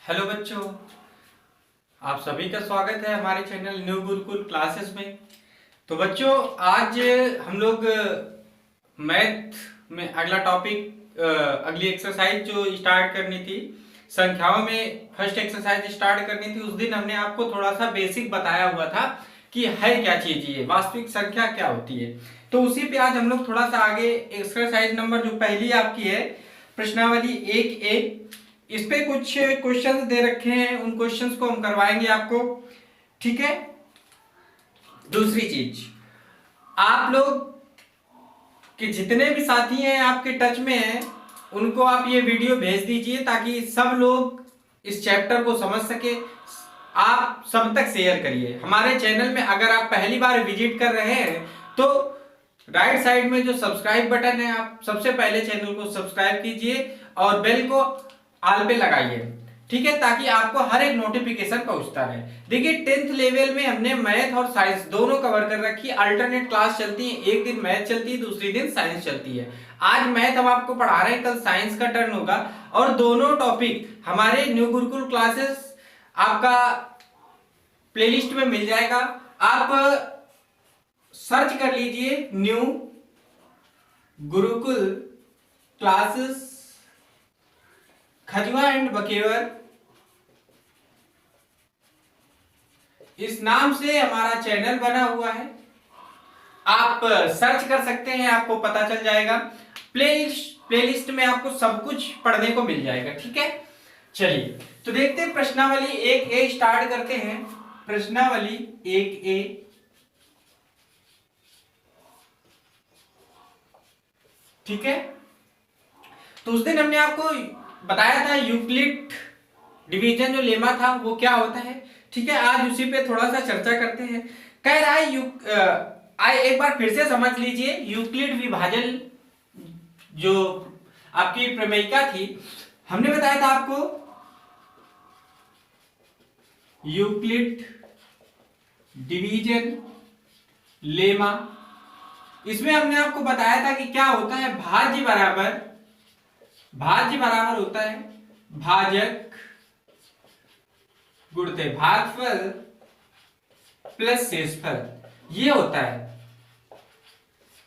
Hello बच्चों, आप सभी का स्वागत है हमारे चैनल न्यू गुरुकुल क्लासेस में। तो बच्चों, आज हम लोग मैथ में अगला टॉपिक, अगली एक्सरसाइज जो स्टार्ट करनी थी, संख्याओं में फर्स्ट एक्सरसाइज स्टार्ट करनी थी। उस दिन हमने आपको थोड़ा सा बेसिक बताया हुआ था कि है क्या चीज, ये वास्तविक संख्या क्या होती है। तो उसी पे आज हम लोग थोड़ा सा आगे एक्सरसाइज नंबर जो पहली आपकी है, प्रश्नावली 1A, इस पे कुछ क्वेश्चंस दे रखे हैं, उन क्वेश्चंस को हम करवाएंगे आपको। ठीक है। दूसरी चीज, आप लोग के जितने भी साथी हैं आपके टच में हैं, उनको आप ये वीडियो भेज दीजिए ताकि सब लोग इस चैप्टर को समझ सके। आप सब तक शेयर करिए। हमारे चैनल में अगर आप पहली बार विजिट कर रहे हैं तो राइट साइड में जो सब्सक्राइब बटन है, आप सबसे पहले चैनल को सब्सक्राइब कीजिए और बेल को ऑल पे लगाइए। ठीक है, ताकि आपको हर एक नोटिफिकेशन पहुंचता रहे। देखिए, 10th लेवल में हमने मैथ और साइंस दोनों कवर कर रखी है। अल्टरनेट क्लास चलती है, एक दिन मैथ चलती है, दूसरी दिन साइंस चलती है। आज मैथ हम आपको पढ़ा रहे हैं, कल साइंस का टर्न होगा और दोनों टॉपिक हमारे न्यू गुरुकुल क्लासेस आपका प्लेलिस्ट में मिल जाएगा। आप सर्च कर लीजिए New Gurukul Classes Khajwa and Bakewar, इस नाम से हमारा चैनल बना हुआ है। आप सर्च कर सकते हैं, आपको पता चल जाएगा। प्लेलिस्ट में आपको सब कुछ पढ़ने को मिल जाएगा। ठीक है, चलिए तो देखते हैं प्रश्नावली 1A स्टार्ट करते हैं। प्रश्नावली 1A, ठीक है। तो उस दिन हमने आपको बताया था यूक्लिड डिवीजन जो लेमा था वो क्या होता है। ठीक है, आज उसी पे थोड़ा सा चर्चा करते हैं। कह रहा है एक बार फिर से समझ लीजिए, यूक्लिड विभाजन जो आपकी प्रमेयिका थी, हमने बताया था आपको यूक्लिड डिवीजन लेमा। इसमें हमने आपको बताया था कि क्या होता है, भाज्य बराबर होता है भाजक गुणित भागफल प्लस शेषफल, ये होता है।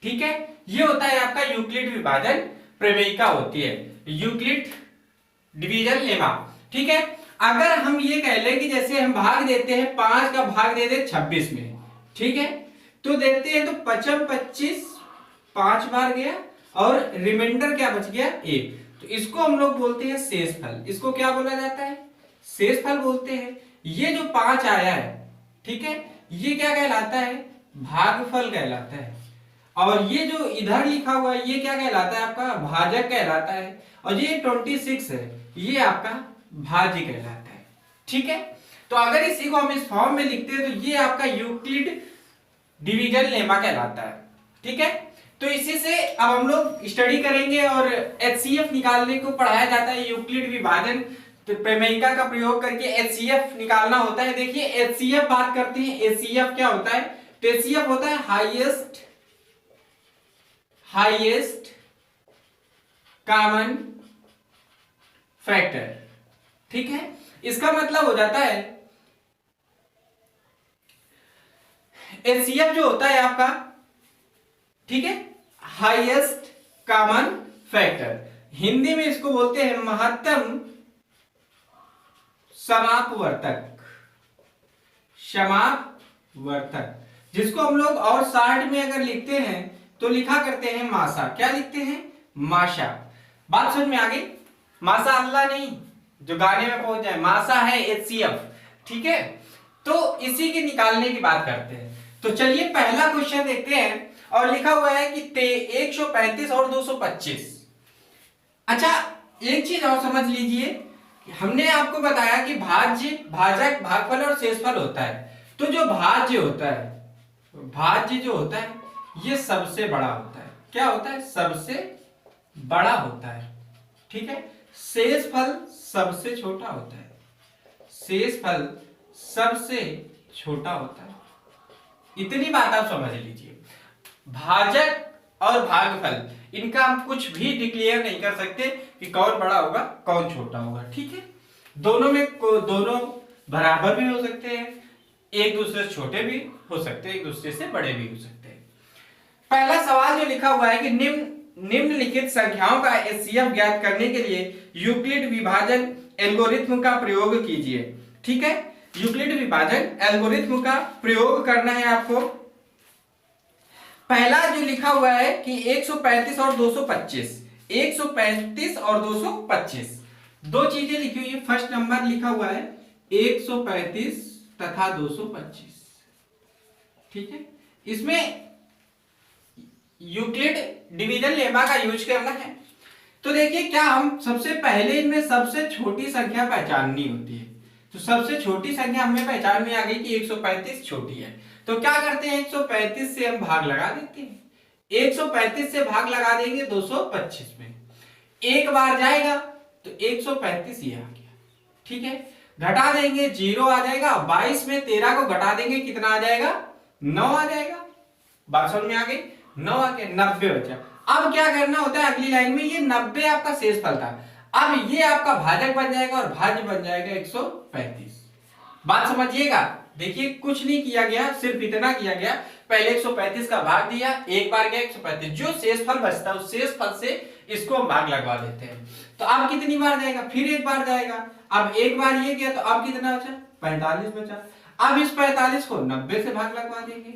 ठीक है, ये होता है आपका यूक्लिड विभाजन प्रमेयिका होती है, यूक्लिड डिवीजन लेमा। ठीक है, अगर हम ये कह लें कि जैसे हम भाग देते हैं, 5 का भाग दे दे 26 में, ठीक है, तो देते हैं तो 55 25 5 बार गया और रिमाइंडर क्या बच गया 1। तो इसको हम लोग बोलते हैं शेषफल। इसको क्या बोला जाता है, शेषफल बोलते हैं। ये जो 5 आया है, ठीक है, ये क्या कहलाता है, भागफल कहलाता है। और ये जो इधर लिखा हुआ है ये क्या कहलाता है, आपका भाजक कहलाता है। और ये 26 है, ये आपका भाज्य कहलाता है। ठीक है, तो अगर इसी को हम इस फॉर्म में लिखते हैं तो ये आपका यूक्लिड डिवीजन लेमा कहलाता है। ठीक है, तो इसी से अब हम लोग स्टडी करेंगे और एचसीएफ निकालने को पढ़ाया जाता है। यूक्लिड विभाजन प्रमेयिका का प्रयोग करके एचसीएफ निकालना होता है। देखिए, एचसीएफ बात करते हैं, एचसीएफ क्या होता है, तो एचसीएफ होता है हाईएस्ट कॉमन फैक्टर। ठीक है, इसका मतलब हो जाता है एचसीएफ जो होता है आपका, ठीक है, हाईएस्ट कॉमन फैक्टर। हिंदी में इसको बोलते हैं महत्तम समापवर्तक, जिसको हम लोग और शॉर्ट में अगर लिखते हैं तो लिखा करते हैं मासा। क्या लिखते हैं, माशा। बात समझ में आ गई, मासा अल्लाह नहीं जो गाने में पहुंच जाए, मासा है एचसीएफ। ठीक है, तो इसी के निकालने की बात करते हैं। तो चलिए पहला क्वेश्चन देखते हैं, और लिखा हुआ है कि 135 और 225। अच्छा, एक चीज और समझ लीजिए, हमने आपको बताया कि भाज्य, भाजक, भागफल और शेषफल होता है। तो जो भाज्य जो होता है ये सबसे बड़ा होता है। क्या होता है, सबसे बड़ा होता है। ठीक है, शेषफल सबसे छोटा होता है। शेषफल सबसे छोटा होता है। इतनी बात आप समझ लीजिए। भाजक और भागफल, इनका हम कुछ भी डिक्लेयर नहीं कर सकते कि कौन बड़ा होगा कौन छोटा होगा। ठीक है, दोनों बराबर भी हो सकते हैं, एक दूसरे से छोटे भी हो सकते हैं, एक दूसरे से बड़े भी हो सकते हैं। पहला सवाल जो लिखा हुआ है कि निम्नलिखित संख्याओं का एचसीएफ ज्ञात करने के लिए यूक्लिड विभाजन एल्गोरिथ्म का प्रयोग कीजिए। ठीक है, यूक्लिड विभाजन एल्गोरिथ्म का प्रयोग करना है आपको। पहला जो लिखा हुआ है कि 135 और 225, 135 और 225 दो चीजें लिखी हुई है। फर्स्ट नंबर लिखा हुआ है 135 तथा 225। ठीक है, इसमें यूक्लिड डिवीजन लेमा का यूज करना है। तो देखिए, क्या हम सबसे पहले इनमें सबसे छोटी संख्या पहचाननी होती है। तो सबसे छोटी संख्या हमें पहचान में आ गई कि 135 छोटी है। तो क्या करते हैं, 135 से हम भाग लगा देते हैं। 135 से भाग लगा देंगे 225 में, एक बार जाएगा तो 135 ये आ गया। ठीक है, घटा देंगे 0 आ जाएगा। 22 में 13 को घटा देंगे कितना आ जाएगा, 9 आ जाएगा। बात समझ में आ गई, 9 आ गया, 90 बचा। अब क्या करना होता है अगली लाइन में, ये 90 आपका शेषफल था, अब ये आपका भाजक बन जाएगा और भाज्य बन जाएगा 135। बात समझिएगा। देखिए, कुछ नहीं किया गया, सिर्फ इतना किया गया, पहले 135 का भाग दिया, एक बार गया 135, जो शेषफल बचता है उस शेषफल से इसको हम भाग लगवा देते हैं। तो अब कितनी बार जाएगा, फिर एक बार जाएगा। अब एक बार ये गया तो अब कितना बचा, 45 बचा। अब इस 45 को 90 से भाग लगवा देंगे।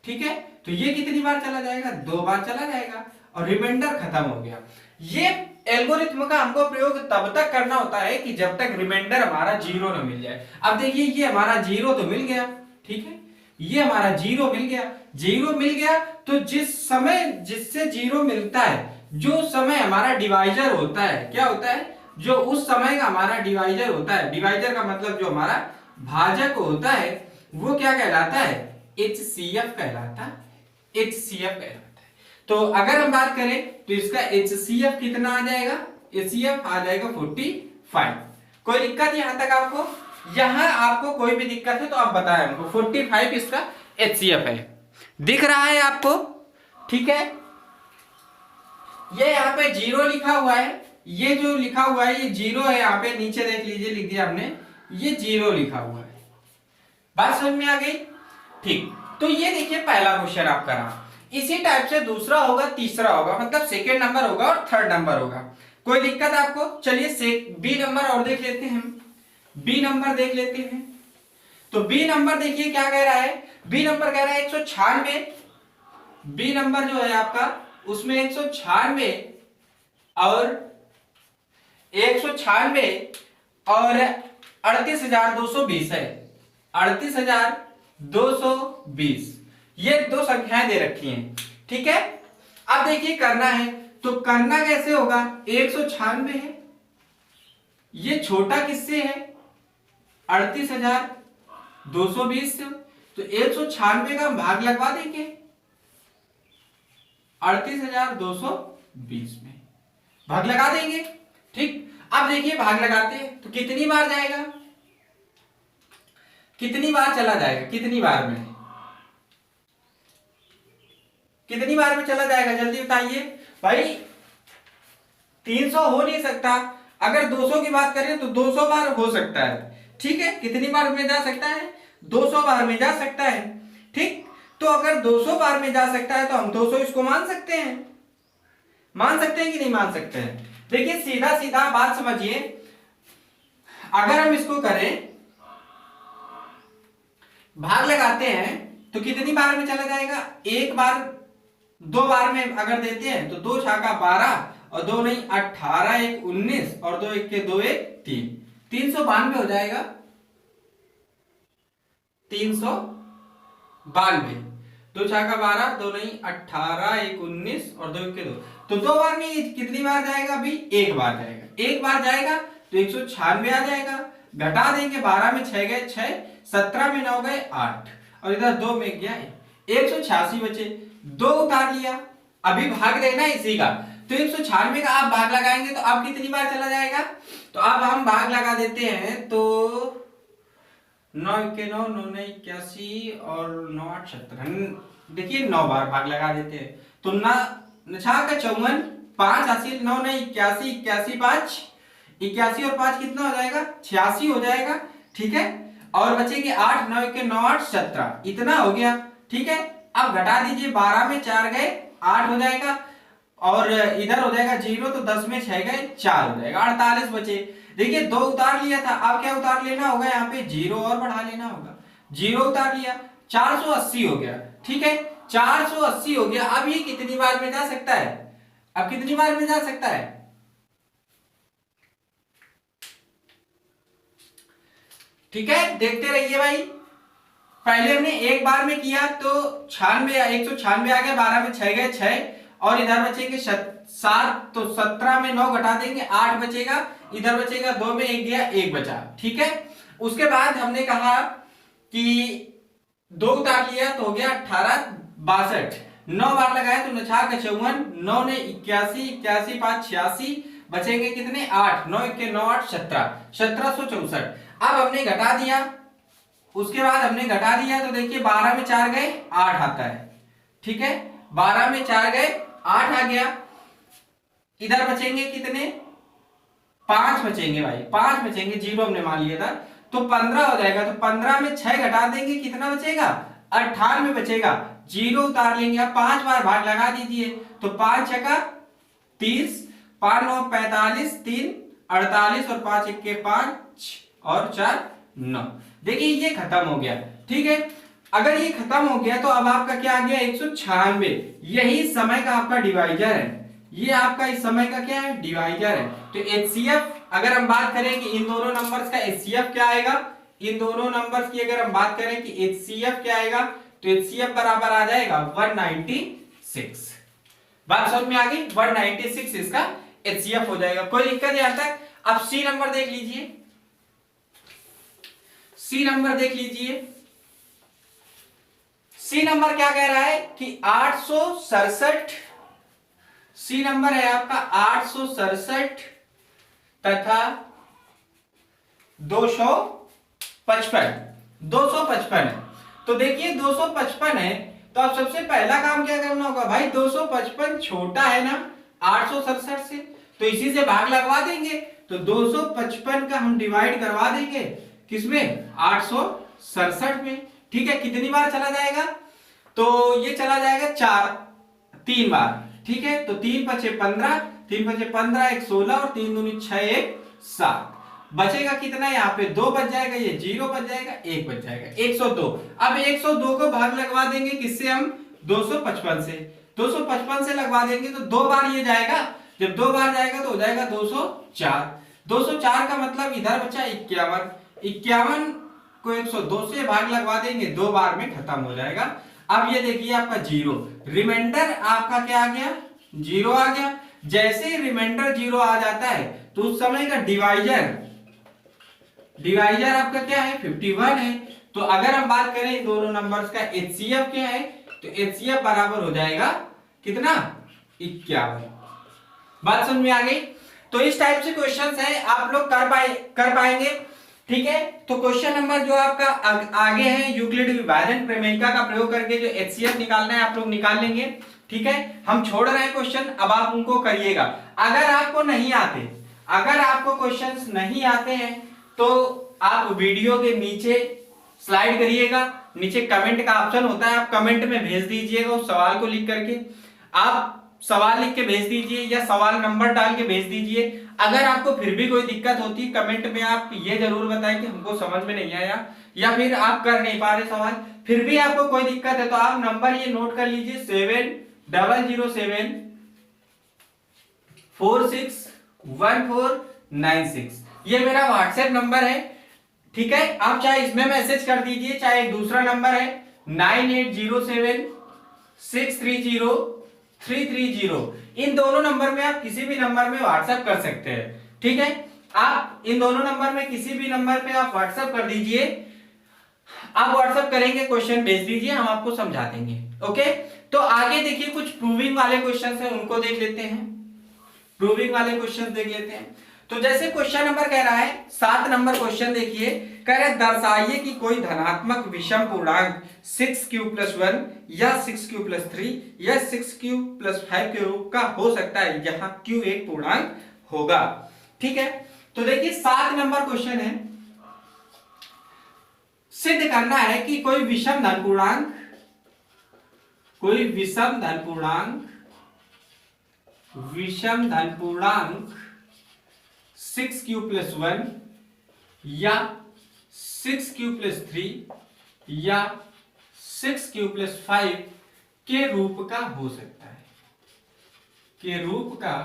ठीक है, तो ये कितनी बार चला जाएगा, 2 बार चला जाएगा और रिमाइंडर खत्म हो गया। ये एल्गोरिथ्म का हमको प्रयोग तब तक करना होता है कि जब तक रिमाइंडर हमारा 0 ना मिल जाए। अब देखिए, ये हमारा 0 तो मिल गया। ठीक है, ये हमारा 0 मिल गया। 0 मिल गया तो जिस समय जिससे 0 मिलता है, जो समय हमारा डिवाइजर होता है, क्या होता है, जो उस समय का हमारा डिवाइजर होता है, डिवाइजर का मतलब जो हमारा भाजक होता है, वो क्या कहलाता है, HCF कहलाता है। HCF कहलाता है। तो अगर हम बात करें तो इसका HCF कितना आ जाएगा, HCF आ जाएगा 45। कोई दिक्कत यहां तक आपको, यहां आपको कोई भी दिक्कत है तो आप बताएं हमको। 45 इसका HCF है, दिख रहा है आपको। ठीक है, ये यहाँ पे 0 लिखा हुआ है, ये जो लिखा हुआ है ये 0 है। यहाँ पे नीचे देख लीजिए, लिख दिया हमने, ये 0 लिखा हुआ है। बात समझ में आ गई। ठीक, तो ये देखिए पहला क्वेश्चन आपका रहा। इसी टाइप से दूसरा होगा, तीसरा होगा, मतलब सेकेंड नंबर होगा और थर्ड नंबर होगा। कोई दिक्कत आपको। चलिए बी नंबर और देख लेते हैं हम, बी नंबर देख लेते हैं। तो बी नंबर देखिए क्या कह रहा है, बी नंबर कह रहा है 196। बी नंबर जो है आपका, उसमें 196 और 38,220 है। 38,220 ये दो संख्याएं दे रखी हैं। ठीक है, अब देखिए करना है तो करना कैसे होगा, 196 है, ये छोटा किससे है, 38,220 से। तो 196 का भाग लगवा देंगे 38,220 में, भाग लगा देंगे। ठीक, अब देखिए भाग लगाते हैं तो कितनी बार जाएगा, कितनी बार चला जाएगा, कितनी बार में, कितनी बार में चला जाएगा, जल्दी बताइए भाई। 300 हो नहीं सकता, अगर 200 की बात करें तो 200 बार हो सकता है। ठीक है, कितनी बार में जा सकता है, 200 बार में जा सकता है। ठीक, तो अगर 200 बार में जा सकता है तो हम 200 इसको मान सकते हैं, मान सकते हैं कि नहीं मान सकते हैं। देखिए सीधा सीधा बात समझिए, अगर हम इसको करें भाग लगाते हैं तो कितनी बार में चला जाएगा, एक बार, 2 बार में अगर देते हैं तो 2 छाका 12 और 2 नहीं 18, 1 19 और 2 1 के 2 1 3, 392 हो जाएगा। 392, 2 छाका 12, 2 नहीं 18, 1 19 और 2 1 के 2, तो 2 बार में कितनी बार जाएगा अभी, एक बार जाएगा। एक बार जाएगा तो 196 आ जाएगा, घटा देंगे 12 में 6 गए 6, 17 में 9 गए 8 और इधर 2 में गया 186 बचे, 2 उतार लिया। अभी भाग देना है इसी का, तो 196 का आप भाग लगाएंगे तो अब कितनी बार चला जाएगा, तो अब हम भाग लगा देते हैं तो 9 के 9, 9 9 81 और 9 8 17, देखिए 9 बार भाग लगा देते हैं तो ना 54 5 80, 9 9 81 81 5 81 और 5 कितना हो जाएगा, 86 हो जाएगा। ठीक है, और बचेंगे 8, 9 के 9 8 17, इतना हो गया। ठीक है, अब घटा दीजिए, 12 में 4 गए 8 हो जाएगा, और इधर हो जाएगा 0, तो 10 में 6 गए 4 हो जाएगा, 48 बचे। देखिए 2 उतार लिया था, अब क्या उतार लेना होगा, यहाँ पे 0 और बढ़ा लेना होगा। 0 उतार लिया, 480 हो गया। ठीक है, 480 हो गया। अब ये कितनी बार में जा सकता है, अब कितनी बार में जा सकता है, ठीक है, देखते रहिए भाई। पहले हमने एक बार में किया तो 96, 196 आ गया, 12 में 6 गए 6, और इधर बचेंगे 7, तो 17 में 9 घटा देंगे 8 बचेगा, इधर बचेगा 2 में 1 गया 1 बचा। ठीक है, उसके बाद हमने कहा कि 2 उतार लिया तो हो गया 18 62, 9 बार लगाया तो 9 4 54, 9 ने 81, 81 5 86, बचेंगे कितने 8, 9 के 9 8 17, 1764। अब हमने घटा दिया, उसके बाद हमने घटा दिया तो देखिए 12 में 4 गए 8 आता है। ठीक है, 12 में 4 गए 8 आ गया, इधर बचेंगे कितने 5 बचेंगे भाई, 5 बचेंगे, 0 हमने मान लिया था, तो 15 हो जाएगा। तो 15 में 6 घटा देंगे, कितना बचेगा 98 बचेगा, 0 उतार लेंगे। अब 5 बार भाग लगा दीजिए, तो 5 छक्का 30, 5 9 45, 3 48, और 5 1 के 5 और 4 9। देखिए ये खत्म हो गया। ठीक है, अगर ये खत्म हो गया तो अब आपका क्या आ गया 196, यही समय का आपका डिवाइजर है, ये आपका इस समय का क्या है डिवाइजर है। तो HCF अगर हम बात करें कि इन दोनों नंबर्स का HCF क्या आएगा, इन दोनों नंबर्स की अगर हम बात करें कि HCF क्या आएगा, तो HCF बराबर आ जाएगा 196। बात समझ में आ गई, 196 इसका HCF हो जाएगा। कोई दिक्कत यहां तक? अब सी नंबर देख लीजिए, सी नंबर देख लीजिए। सी नंबर क्या कह रहा है कि 867, सी नंबर है आपका 867 तथा 255, 255 है। तो देखिए 255 है, तो अब सबसे पहला काम क्या करना होगा भाई, 255 छोटा है ना 867 से, तो इसी से भाग लगवा देंगे। तो 255 का हम डिवाइड करवा देंगे किसमें 867 में। ठीक है, कितनी बार चला जाएगा, तो ये चला जाएगा 3 बार। ठीक है, तो 3 पचे 15, 3 पचे 15, 1 16, और 3 दूनी 6 1 7, बचेगा कितना, यहाँ पे 2 बच जाएगा, ये 0 बच जाएगा, 1 बच जाएगा, 102। अब 102 को भाग लगवा देंगे किससे, हम 255 से, 255 से लगवा देंगे तो 2 बार ये जाएगा, जब 2 बार जाएगा तो हो जाएगा 204, 204 का मतलब इधर बचा 51, 51 को 102 से भाग लगवा देंगे, 2 बार में खत्म हो जाएगा। अब ये देखिए आपका 0, रिमाइंडर आपका क्या आ गया 0 आ गया। जैसे रिमाइंडर 0 आ जाता है तो उस समय का डिवाइजर आपका क्या है 51 है। तो अगर हम बात करें इन दोनों नंबर्स का HCF क्या है, तो HCF बराबर हो जाएगा कितना 51। बात समझ में आ गई? तो इस टाइप से क्वेश्चंस है, आप लोग कर पाएंगे। ठीक है, तो क्वेश्चन नंबर जो आपका आगे है, यूक्लिड विभाजन प्रमेयिका का प्रयोग करके जो HCF निकालना है आप लोग निकाल लेंगे। ठीक है, हम छोड़ रहे हैं क्वेश्चन, अब आप उनको करिएगा। अगर आपको नहीं आते, अगर आपको क्वेश्चंस नहीं आते हैं तो आप वीडियो के नीचे स्लाइड करिएगा, नीचे कमेंट का ऑप्शन होता है, आप कमेंट में भेज दीजिएगा उस सवाल को लिख करके, आप सवाल लिख के भेज दीजिए या सवाल नंबर डाल के भेज दीजिए। अगर आपको फिर भी कोई दिक्कत होती है कमेंट में आप ये जरूर बताएं कि हमको समझ में नहीं आया या फिर आप कर नहीं पा रहे सवाल, फिर भी आपको कोई दिक्कत है तो आप नंबर ये नोट कर लीजिए 7007 461496, ये मेरा व्हाट्सएप नंबर है। ठीक है, आप चाहे इसमें मैसेज कर दीजिए, चाहे एक दूसरा नंबर है 9807 630 330, इन दोनों नंबर में आप किसी भी नंबर में व्हाट्सएप कर सकते हैं। ठीक है, आप इन दोनों नंबर में किसी भी नंबर पे आप व्हाट्सएप कर दीजिए, आप व्हाट्सएप करेंगे क्वेश्चन भेज दीजिए, हम आपको समझा देंगे। ओके, तो आगे देखिए कुछ प्रूविंग वाले क्वेश्चन है उनको देख लेते हैं, प्रूविंग वाले क्वेश्चन देख लेते हैं। तो जैसे क्वेश्चन नंबर कह रहा है 7 नंबर क्वेश्चन देखिए, कह रहा है दर्शाइए कि कोई धनात्मक विषम पूर्णांक 6q+1 या 6q+3 या 6q+5 के रूप का हो सकता है जहां q एक पूर्णांक होगा। ठीक है, तो देखिए 7 नंबर क्वेश्चन है, सिद्ध करना है कि कोई विषम धन पूर्णांक, कोई विषम धन पूर्णांक 6q + 1 या 6q + 3 या 6q + 5 के रूप का हो सकता है, के रूप का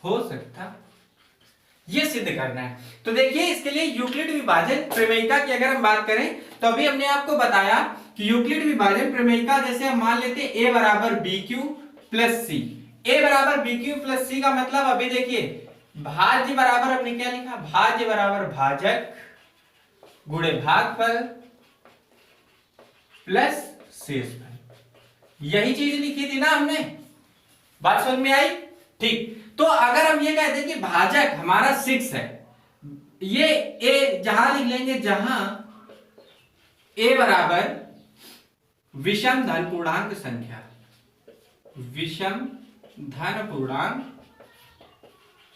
हो सकता, ये सिद्ध करना है। तो देखिए इसके लिए यूक्लिड विभाजन प्रमेयिका की अगर हम बात करें तो अभी हमने आपको बताया कि यूक्लिड विभाजन प्रमेयिका जैसे हम मान लेते हैं a बराबर BQ + C। a बराबर BQ + C का मतलब अभी देखिए भाज्य बराबर हमने क्या लिखा, भाज्य बराबर भाजक गुणे भागफल प्लस शेषफल, यही चीज लिखी थी ना हमने, बात समझ में आई? ठीक, तो अगर हम ये कहते हैं कि भाजक हमारा 6 है, ये a जहां लिख लेंगे जहां a बराबर विषम धन पूर्णांक संख्या, विषम धन पूर्णांक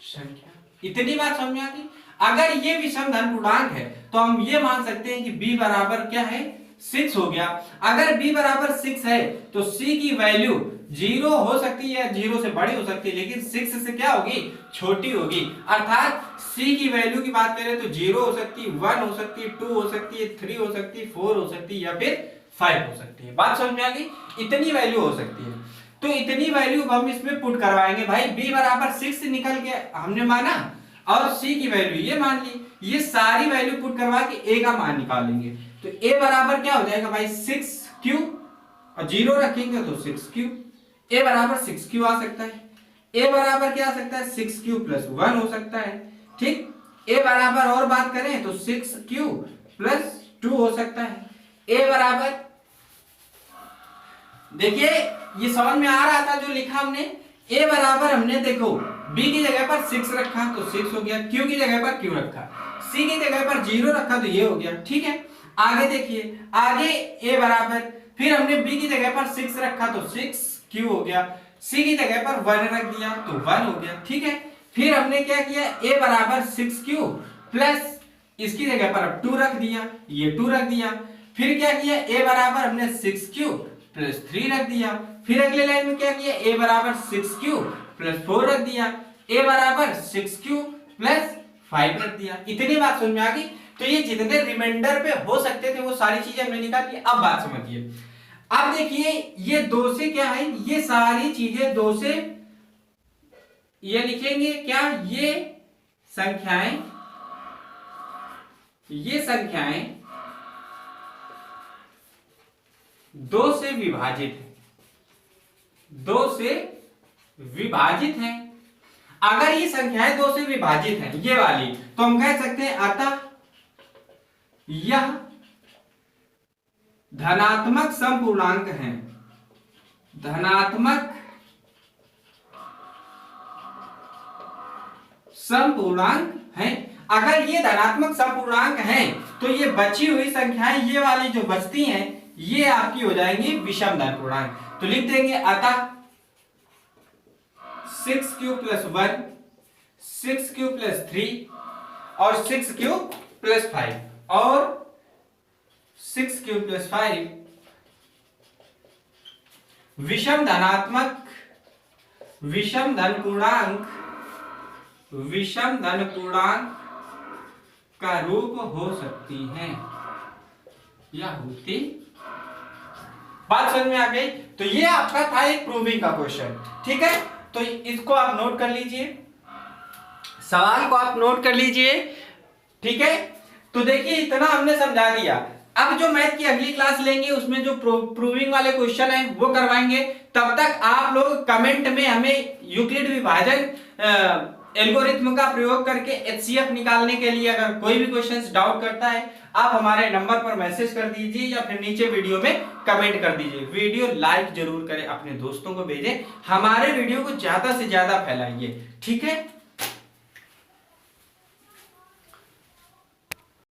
संख्या, इतनी बात समझ में आ गई। अगर ये विषम धन पूर्णांक है तो हम ये मान सकते हैं कि b बराबर क्या है, 6 हो गया। अगर b बराबर 6 है तो c की वैल्यू 0 हो सकती है, 0 से बड़ी हो सकती है, लेकिन 6 से क्या होगी, छोटी होगी। अर्थात c की वैल्यू की बात करें तो 0 हो सकती है, 1 हो सकती है, 2 हो सकती है, 3 हो सकती है, 4 हो सकती है या फिर 5 हो सकती है। बात समझ में आ गई? इतनी वैल्यू हो सकती है। तो इतनी वैल्यू हम इसमें पुट करवाएंगे भाई, b बराबर 6 निकल के हमने माना और c की वैल्यू ये मान ली, ये सारी वैल्यू पुट करवा के a का मान निकालेंगे। तो a बराबर क्या हो जाएगा भाई, 6q और 0 रखेंगे तो 6q, a बराबर 6q आ सकता है। a बराबर क्या आ सकता है, 6q + 1 हो सकता है। ठीक, a बराबर और बात करें तो 6q + 2 हो सकता है। a बराबर, देखिए ये समझ में आ रहा था जो लिखा हमने, a बराबर हमने देखो b की जगह पर 6 रखा तो 6 हो गया, q की जगह पर q रखा, c की जगह पर 0 रखा तो ये हो गया। ठीक है, आगे देखिए, आगे a बराबर, फिर हमने b की जगह पर 6 रखा तो 6q हो गया, c की जगह पर 1 रख दिया तो 1 हो गया। ठीक है, फिर हमने क्या किया, a बराबर 6q प्लस इसकी जगह पर अब 2 रख दिया, ये 2 रख दिया। फिर क्या किया, a बराबर हमने 6q + 3 रख दिया। फिर अगले लाइन में क्या किया, a बराबर 6q + 4 रख दिया, a बराबर 6q + 5 रख दिया। इतनी बात समझ में आ गई। तो ये जितने रिमाइंडर पे हो सकते थे वो सारी चीजें हमने निकाल ली। अब बात समझिए, अब देखिए ये 2 से क्या है, ये सारी चीजें 2 से ये लिखेंगे क्या, ये संख्याएं 2 से विभाजित है, 2 से विभाजित है। अगर ये संख्याएं 2 से विभाजित है, ये वाली, तो हम कह सकते हैं अतः यह धनात्मक समपूर्णांक है, धनात्मक समपूर्णांक है। अगर ये धनात्मक समपूर्णांक है तो ये बची हुई संख्याएं, ये वाली जो बचती हैं, ये आपकी हो जाएंगी विषम धन पूर्णांक। तो लिख देंगे अतः 6q + 1, 6q + 3 और 6q + 5 और 6q + 5 विषम धनात्मक, विषम धन पूर्णांक, विषम धन पूर्णांक का रूप हो सकती हैं या होती। बात समझ में आ गई? तो ये आपका था एक प्रूविंग का क्वेश्चन। ठीक है, तो इसको आप नोट कर लीजिए, सवाल को आप नोट कर लीजिए। ठीक है, तो देखिए इतना हमने समझा दिया। अब जो मैथ की अगली क्लास लेंगे उसमें जो प्रूविंग वाले क्वेश्चन है वो करवाएंगे। तब तक आप लोग कमेंट में हमें यूक्लिड विभाजन एल्गोरिथम का प्रयोग करके HCF निकालने के लिए अगर कोई भी क्वेश्चंस डाउट करता है आप हमारे नंबर पर मैसेज कर दीजिए या फिर नीचे वीडियो में कमेंट कर दीजिए। वीडियो लाइक जरूर करें, अपने दोस्तों को भेजें, हमारे वीडियो को ज्यादा से ज्यादा फैलाइए। ठीक है।